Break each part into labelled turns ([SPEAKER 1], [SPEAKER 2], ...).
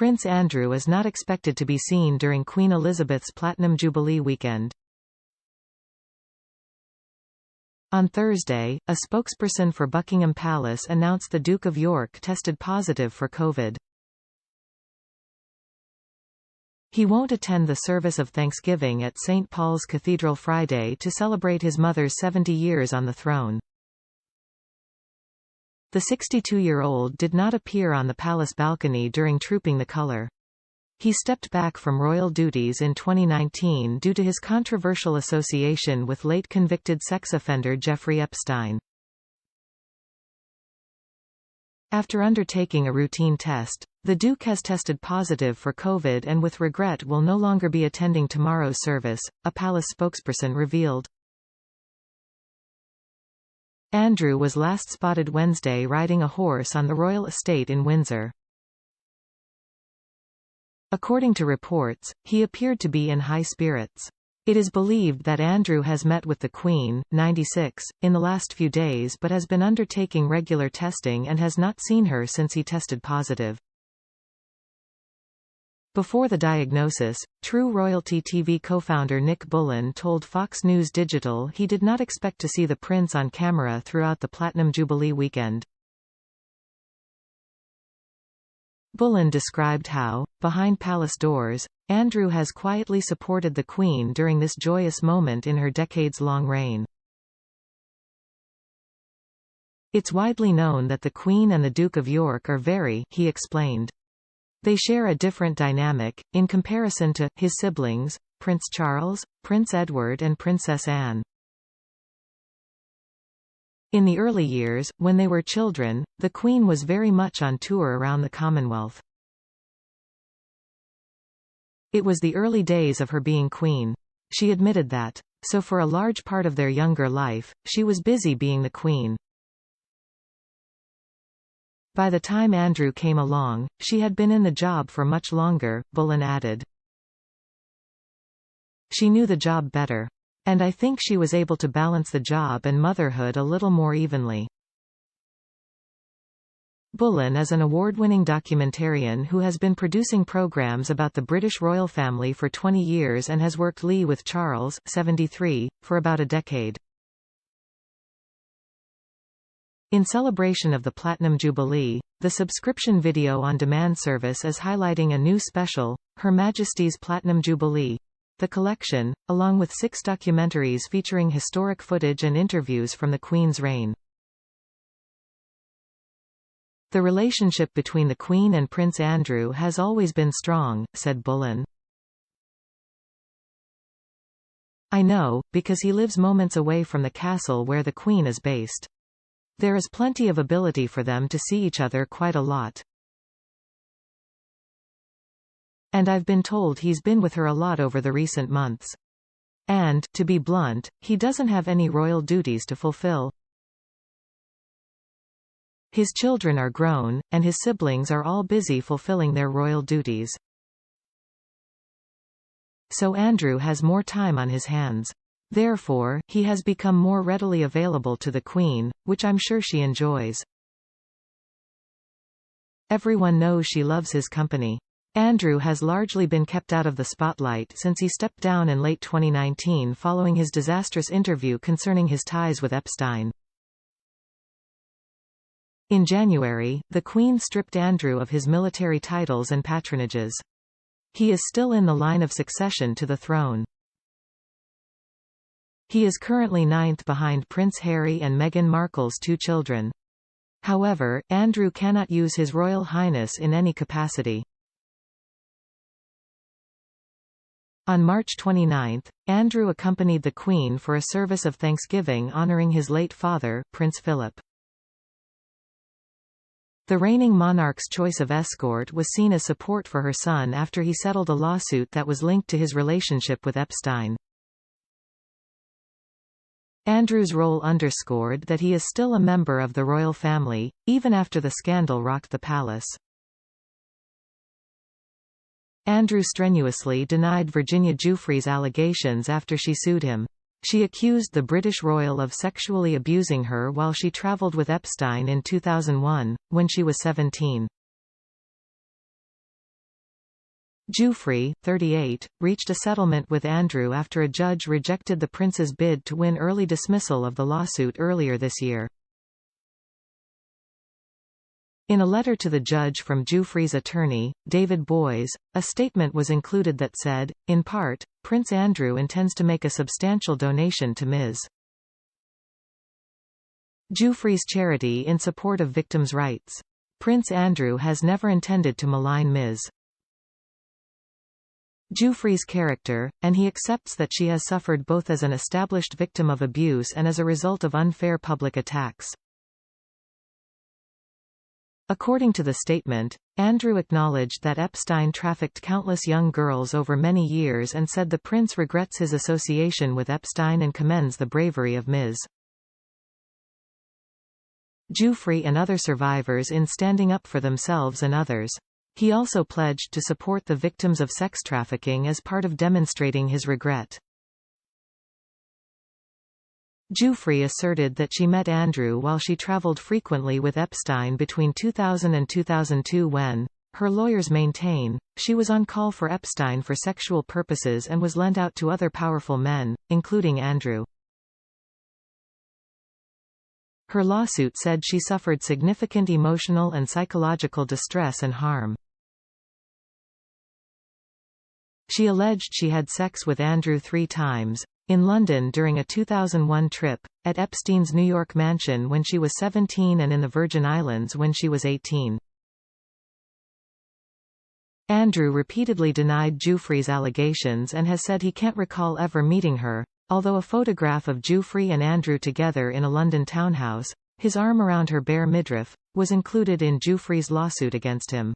[SPEAKER 1] Prince Andrew is not expected to be seen during Queen Elizabeth's Platinum Jubilee weekend. On Thursday, a spokesperson for Buckingham Palace announced the Duke of York tested positive for COVID. He won't attend the service of Thanksgiving at St. Paul's Cathedral Friday to celebrate his mother's 70 years on the throne. The 62-year-old did not appear on the palace balcony during Trooping the Colour. He stepped back from royal duties in 2019 due to his controversial association with late convicted sex offender Jeffrey Epstein. After undertaking a routine test, the Duke has tested positive for COVID and with regret will no longer be attending tomorrow's service, a palace spokesperson revealed. Andrew was last spotted Wednesday riding a horse on the royal estate in Windsor. According to reports, he appeared to be in high spirits. It is believed that Andrew has met with the Queen, 96, in the last few days but has been undertaking regular testing and has not seen her since he tested positive. Before the diagnosis, True Royalty TV co-founder Nick Bullen told Fox News Digital he did not expect to see the prince on camera throughout the Platinum Jubilee weekend. Bullen described how, behind palace doors, Andrew has quietly supported the Queen during this joyous moment in her decades-long reign. It's widely known that the Queen and the Duke of York are very, he explained. They share a different dynamic, in comparison to his siblings, Prince Charles, Prince Edward and Princess Anne. In the early years, when they were children, the Queen was very much on tour around the Commonwealth. It was the early days of her being Queen. She admitted that. So for a large part of their younger life, she was busy being the Queen. By the time Andrew came along, she had been in the job for much longer, Bullen added. She knew the job better. And I think she was able to balance the job and motherhood a little more evenly. Bullen is an award-winning documentarian who has been producing programs about the British royal family for 20 years and has worked with Charles, 73, for about a decade. In celebration of the Platinum Jubilee, the subscription video-on-demand service is highlighting a new special, Her Majesty's Platinum Jubilee. The collection, along with 6 documentaries featuring historic footage and interviews from the Queen's reign. The relationship between the Queen and Prince Andrew has always been strong, said Bullen. I know, because he lives moments away from the castle where the Queen is based. There is plenty of ability for them to see each other quite a lot. And I've been told he's been with her a lot over the recent months. And, to be blunt, he doesn't have any royal duties to fulfill. His children are grown, and his siblings are all busy fulfilling their royal duties. So Andrew has more time on his hands. Therefore, he has become more readily available to the Queen, which I'm sure she enjoys. Everyone knows she loves his company. Andrew has largely been kept out of the spotlight since he stepped down in late 2019 following his disastrous interview concerning his ties with Epstein. In January, the Queen stripped Andrew of his military titles and patronages. He is still in the line of succession to the throne. He is currently 9th behind Prince Harry and Meghan Markle's 2 children. However, Andrew cannot use His Royal Highness in any capacity. On March 29, Andrew accompanied the Queen for a service of Thanksgiving honoring his late father, Prince Philip. The reigning monarch's choice of escort was seen as support for her son after he settled a lawsuit that was linked to his relationship with Epstein. Andrew's role underscored that he is still a member of the royal family, even after the scandal rocked the palace. Andrew strenuously denied Virginia Giuffre's allegations after she sued him. She accused the British royal of sexually abusing her while she travelled with Epstein in 2001, when she was 17. Giuffre, 38, reached a settlement with Andrew after a judge rejected the prince's bid to win early dismissal of the lawsuit earlier this year. In a letter to the judge from Giuffre's attorney, David Boys, a statement was included that said, in part, Prince Andrew intends to make a substantial donation to Ms. Giuffre's charity in support of victims' rights. Prince Andrew has never intended to malign Ms. Giuffre's character, and he accepts that she has suffered both as an established victim of abuse and as a result of unfair public attacks. According to the statement, Andrew acknowledged that Epstein trafficked countless young girls over many years and said the prince regrets his association with Epstein and commends the bravery of Ms. Giuffre and other survivors in standing up for themselves and others. He also pledged to support the victims of sex trafficking as part of demonstrating his regret. Giuffre asserted that she met Andrew while she traveled frequently with Epstein between 2000 and 2002 when, her lawyers maintain, she was on call for Epstein for sexual purposes and was lent out to other powerful men, including Andrew. Her lawsuit said she suffered significant emotional and psychological distress and harm. She alleged she had sex with Andrew 3 times, in London during a 2001 trip, at Epstein's New York mansion when she was 17 and in the Virgin Islands when she was 18. Andrew repeatedly denied Giuffre's allegations and has said he can't recall ever meeting her, although a photograph of Giuffre and Andrew together in a London townhouse, his arm around her bare midriff, was included in Giuffre's lawsuit against him.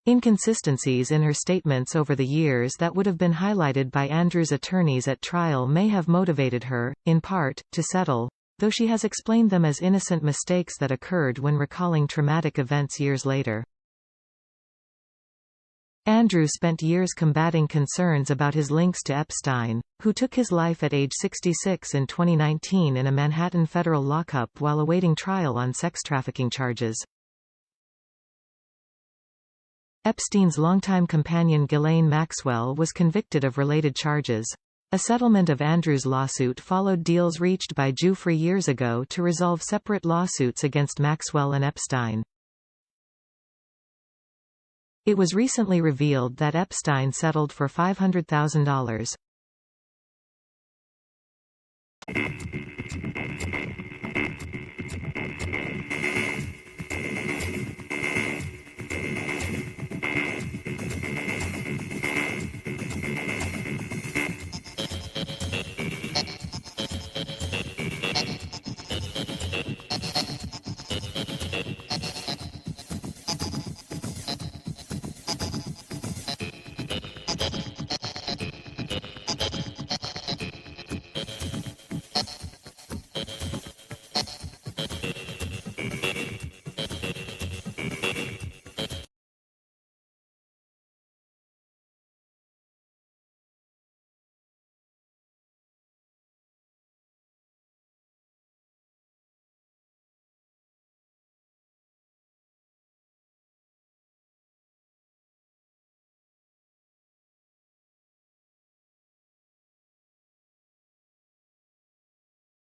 [SPEAKER 1] Inconsistencies in her statements over the years that would have been highlighted by Andrew's attorneys at trial may have motivated her, in part, to settle, though she has explained them as innocent mistakes that occurred when recalling traumatic events years later. Andrew spent years combating concerns about his links to Epstein, who took his life at age 66 in 2019 in a Manhattan federal lockup while awaiting trial on sex trafficking charges. Epstein's longtime companion Ghislaine Maxwell was convicted of related charges. A settlement of Andrew's lawsuit followed deals reached by Giuffre years ago to resolve separate lawsuits against Maxwell and Epstein. It was recently revealed that Epstein settled for $500,000.